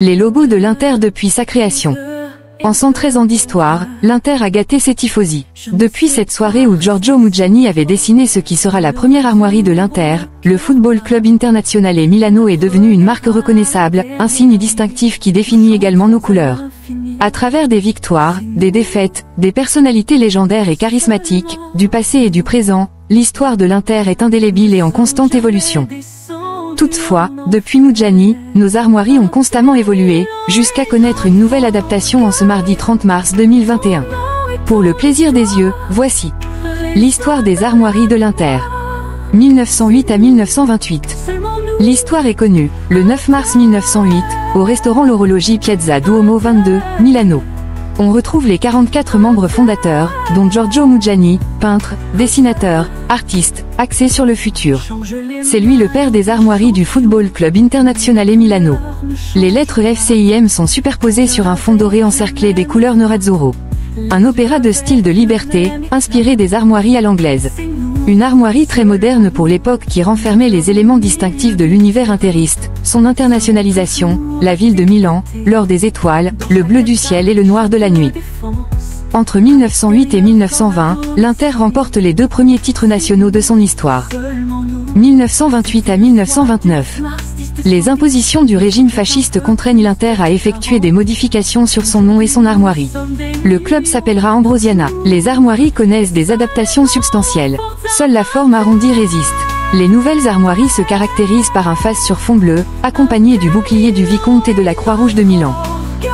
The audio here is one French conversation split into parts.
Les logos de l'Inter depuis sa création. En 113 ans d'histoire, l'Inter a gâté ses tifosi. Depuis cette soirée où Giorgio Muggiani avait dessiné ce qui sera la première armoirie de l'Inter, le Football Club Internazionale Milano est devenu une marque reconnaissable, un signe distinctif qui définit également nos couleurs. À travers des victoires, des défaites, des personnalités légendaires et charismatiques, du passé et du présent, l'histoire de l'Inter est indélébile et en constante évolution. Toutefois, depuis Muggiani, nos armoiries ont constamment évolué, jusqu'à connaître une nouvelle adaptation en ce mardi 30 mars 2021. Pour le plaisir des yeux, voici l'histoire des armoiries de l'Inter. 1908 à 1928. L'histoire est connue, le 9 mars 1908, au restaurant L'Orologie Piazza Duomo 22, Milano. On retrouve les 44 membres fondateurs, dont Giorgio Muggiani, peintre, dessinateur, artiste, axé sur le futur. C'est lui le père des armoiries du Football Club Internazionale Milano. Les lettres FCIM sont superposées sur un fond doré encerclé des couleurs nerazzurro. Un opéra de style de liberté, inspiré des armoiries à l'anglaise. Une armoirie très moderne pour l'époque qui renfermait les éléments distinctifs de l'univers interiste, son internationalisation, la ville de Milan, l'or des étoiles, le bleu du ciel et le noir de la nuit. Entre 1908 et 1920, l'Inter remporte les 2 premiers titres nationaux de son histoire. 1928 à 1929. Les impositions du régime fasciste contraignent l'Inter à effectuer des modifications sur son nom et son armoirie. Le club s'appellera Ambrosiana. Les armoiries connaissent des adaptations substantielles. Seule la forme arrondie résiste. Les nouvelles armoiries se caractérisent par un face sur fond bleu, accompagné du bouclier du Vicomte et de la Croix-Rouge de Milan.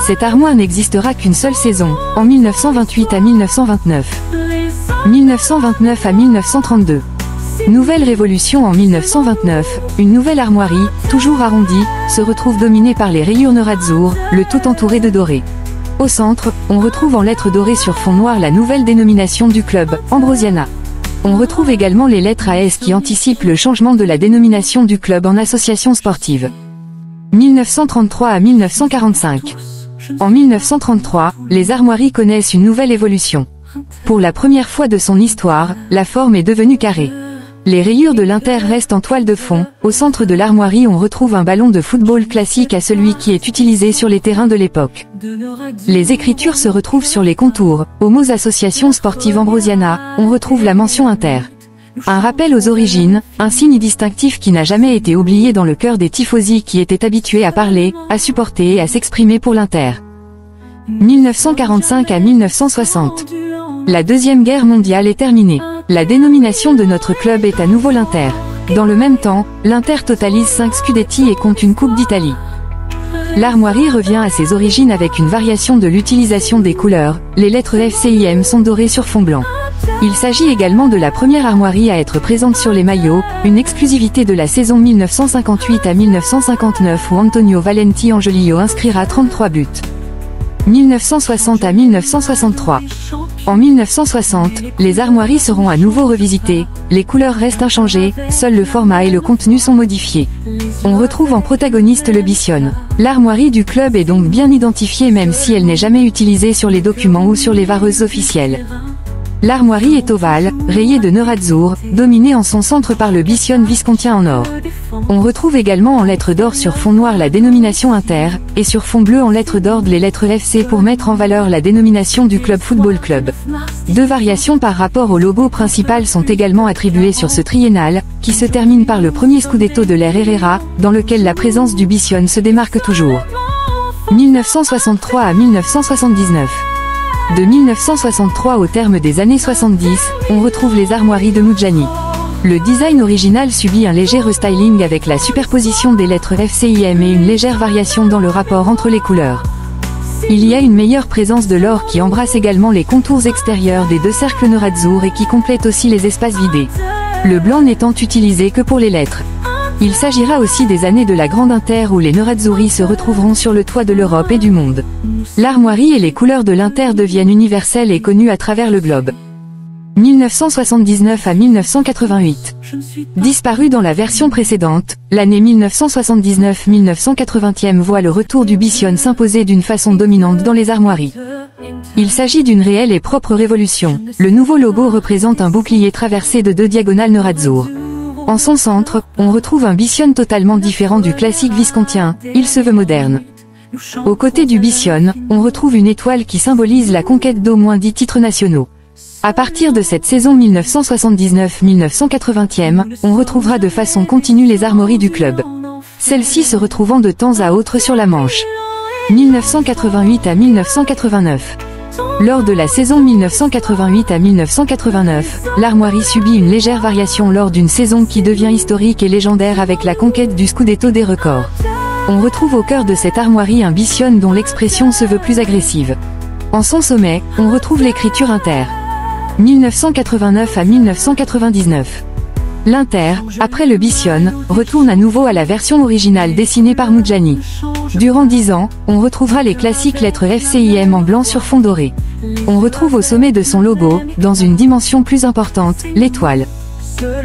Cette armoire n'existera qu'une seule saison, en 1928 à 1929. 1929 à 1932. Nouvelle révolution en 1929, une nouvelle armoirie, toujours arrondie, se retrouve dominée par les rayures nerazzurro, le tout entouré de doré. Au centre, on retrouve en lettres dorées sur fond noir la nouvelle dénomination du club, Ambrosiana. On retrouve également les lettres AS qui anticipent le changement de la dénomination du club en association sportive. 1933 à 1945. En 1933, les armoiries connaissent une nouvelle évolution. Pour la première fois de son histoire, la forme est devenue carrée. Les rayures de l'Inter restent en toile de fond. Au centre de l'armoirie on retrouve un ballon de football classique à celui qui est utilisé sur les terrains de l'époque. Les écritures se retrouvent sur les contours. Aux mots Association Sportive Ambrosiana, on retrouve la mention Inter. Un rappel aux origines, un signe distinctif qui n'a jamais été oublié dans le cœur des tifosi qui étaient habitués à parler, à supporter et à s'exprimer pour l'Inter. 1945 à 1960. La Deuxième Guerre mondiale est terminée. La dénomination de notre club est à nouveau l'Inter. Dans le même temps, l'Inter totalise 5 Scudetti et compte une Coupe d'Italie. L'armoirie revient à ses origines avec une variation de l'utilisation des couleurs. Les lettres FCIM sont dorées sur fond blanc. Il s'agit également de la première armoirie à être présente sur les maillots, une exclusivité de la saison 1958 à 1959 où Antonio Valenti Angelillo inscrira 33 buts. 1960 à 1963. En 1960, les armoiries seront à nouveau revisitées, les couleurs restent inchangées, seul le format et le contenu sont modifiés. On retrouve en protagoniste le Bision. L'armoirie du club est donc bien identifiée même si elle n'est jamais utilisée sur les documents ou sur les vareuses officielles. L'armoirie est ovale, rayée de nerazzurro, dominée en son centre par le Bision viscontien en or. On retrouve également en lettres d'or sur fond noir la dénomination Inter, et sur fond bleu en lettres d'or les lettres FC pour mettre en valeur la dénomination du club football club. 2 variations par rapport au logo principal sont également attribuées sur ce triennal, qui se termine par le premier Scudetto de l'ère Herrera, dans lequel la présence du Bision se démarque toujours. 1963 à 1979. De 1963 au terme des années 70, on retrouve les armoiries de Muggiani. Le design original subit un léger restyling avec la superposition des lettres FCIM et une légère variation dans le rapport entre les couleurs. Il y a une meilleure présence de l'or qui embrasse également les contours extérieurs des 2 cercles nerazzurro et qui complète aussi les espaces vidés. Le blanc n'étant utilisé que pour les lettres. Il s'agira aussi des années de la Grande Inter où les nerazzurri se retrouveront sur le toit de l'Europe et du monde. L'armoirie et les couleurs de l'Inter deviennent universelles et connues à travers le globe. 1979 à 1988. Disparu dans la version précédente, l'année 1979-1980 voit le retour du Bision s'imposer d'une façon dominante dans les armoiries. Il s'agit d'une réelle et propre révolution. Le nouveau logo représente un bouclier traversé de 2 diagonales nerazzurro. En son centre, on retrouve un Bision totalement différent du classique viscontien, il se veut moderne. Aux côtés du Bicionne, on retrouve une étoile qui symbolise la conquête d'au moins 10 titres nationaux. À partir de cette saison 1979-1980, on retrouvera de façon continue les armoiries du club. Celles-ci se retrouvant de temps à autre sur la Manche. 1988 à 1989. Lors de la saison 1988 à 1989, l'Armoirie subit une légère variation lors d'une saison qui devient historique et légendaire avec la conquête du Scudetto des records. On retrouve au cœur de cette armoirie un Bicionne dont l'expression se veut plus agressive. En son sommet, on retrouve l'écriture Inter. 1989 à 1999. L'Inter, après le Bicionne, retourne à nouveau à la version originale dessinée par Muggiani. Durant 10 ans, on retrouvera les classiques lettres FCIM en blanc sur fond doré. On retrouve au sommet de son logo, dans une dimension plus importante, l'étoile.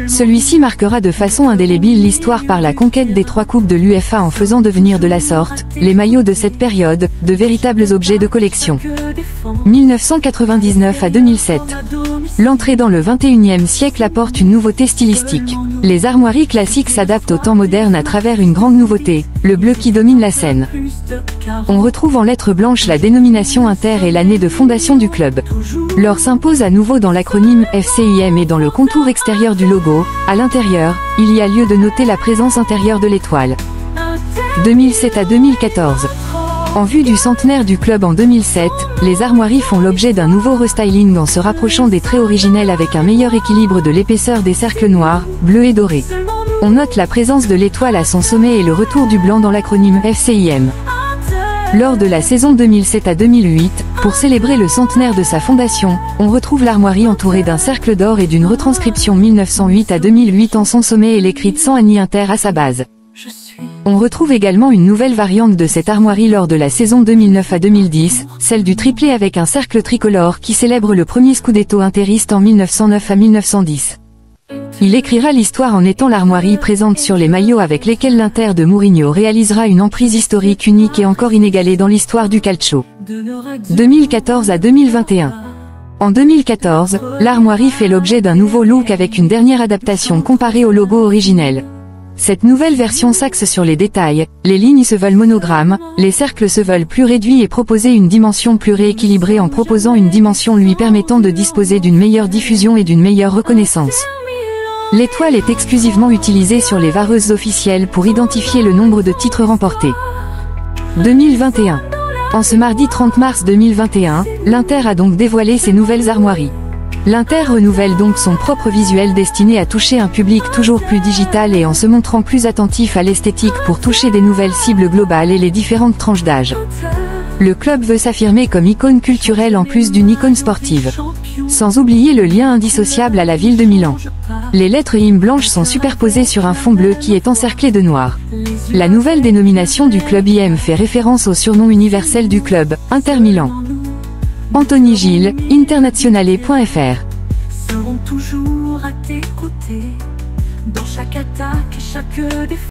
Celui-ci marquera de façon indélébile l'histoire par la conquête des 3 coupes de l'UEFA en faisant devenir de la sorte, les maillots de cette période, de véritables objets de collection. 1999 à 2007. L'entrée dans le 21e siècle apporte une nouveauté stylistique. Les armoiries classiques s'adaptent au temps moderne à travers une grande nouveauté, le bleu qui domine la scène. On retrouve en lettres blanches la dénomination Inter et l'année de fondation du club. L'or s'impose à nouveau dans l'acronyme FCIM et dans le contour extérieur du logo. À l'intérieur, il y a lieu de noter la présence intérieure de l'étoile. 2007 à 2014. En vue du centenaire du club en 2007, les armoiries font l'objet d'un nouveau restyling en se rapprochant des traits originels avec un meilleur équilibre de l'épaisseur des cercles noirs, bleus et dorés. On note la présence de l'étoile à son sommet et le retour du blanc dans l'acronyme FCIM. Lors de la saison 2007 à 2008, pour célébrer le centenaire de sa fondation, on retrouve l'armoirie entourée d'un cercle d'or et d'une retranscription 1908 à 2008 en son sommet et l'écrit 100 Annie Inter à sa base. On retrouve également une nouvelle variante de cette armoirie lors de la saison 2009 à 2010, celle du triplé avec un cercle tricolore qui célèbre le premier Scudetto interiste en 1909 à 1910. Il écrira l'histoire en étant l'armoirie présente sur les maillots avec lesquels l'Inter de Mourinho réalisera une emprise historique unique et encore inégalée dans l'histoire du calcio. 2014 à 2021. En 2014, l'armoirie fait l'objet d'un nouveau look avec une dernière adaptation comparée au logo originel. Cette nouvelle version s'axe sur les détails, les lignes se veulent monogrammes, les cercles se veulent plus réduits et proposer une dimension plus rééquilibrée en proposant une dimension lui permettant de disposer d'une meilleure diffusion et d'une meilleure reconnaissance. L'étoile est exclusivement utilisée sur les vareuses officielles pour identifier le nombre de titres remportés. 2021. En ce mardi 30 mars 2021, l'Inter a donc dévoilé ses nouvelles armoiries. L'Inter renouvelle donc son propre visuel destiné à toucher un public toujours plus digital et en se montrant plus attentif à l'esthétique pour toucher des nouvelles cibles globales et les différentes tranches d'âge. Le club veut s'affirmer comme icône culturelle en plus d'une icône sportive. Sans oublier le lien indissociable à la ville de Milan. Les lettres IM blanches sont superposées sur un fond bleu qui est encerclé de noir. La nouvelle dénomination du club IM fait référence au surnom universel du club, Inter Milan. Anthony Gilles, internationale.fr. Seront toujours à tes côtés, dans chaque attaque et chaque défaite.